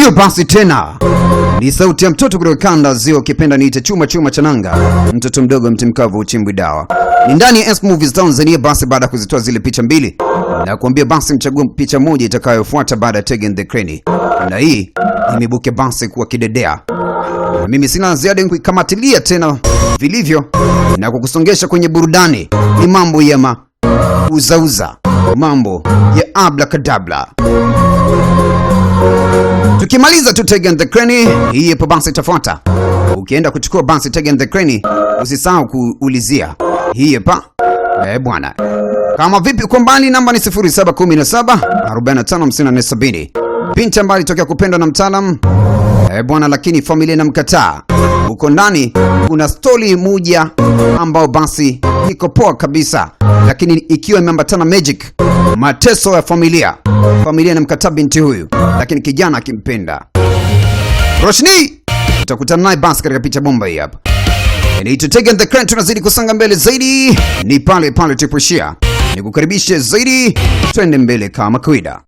Ndiyo basi tena. Ni sauti ya mtoto kutoka kanda zio, kipenda niite chuma chuma chananga. Mtoto mdogo mtimkavu uchimbwi dawa. Ni ndani ya S Movies Tanzania. Basi baada ya kuzitoa zile picha mbili na kuambia basi mchague picha moja itakayofuata baada ya Tegen the Crane. Na hii imebuke basi kuwa kidedea. Na mimi sina ziada kuikamatilia tena vilivyo na kukusongesha kwenye burudani. Ni mambo ya uzauza, mambo ya abracadabra. Tukimaliza tu Tegen the Crane, hii hapo basi itafuata. Ukienda kuchukua basi Tegen the Crane, usisahau kuulizia hii hapa. Bwana. Kama vipi kwa mbali, namba ni 0717 455470. Binti ambaye alitokea kupendwa na mtaalamu bwana, lakini familia inamkataa. Huko ndani kuna story moja ambao basi iko poa kabisa, lakini ikiwa imeambatana magic, mateso ya familia. Familia inamkataa binti huyu, lakini kijana akimpenda. Roshni utakutana naye basi katika picha bomba hii hapa. Ni Tegen the Crane, tunazidi kusonga mbele zaidi. Ni pale pale tulipoishia. Nikukaribishe zaidi, twende mbele kama kawaida.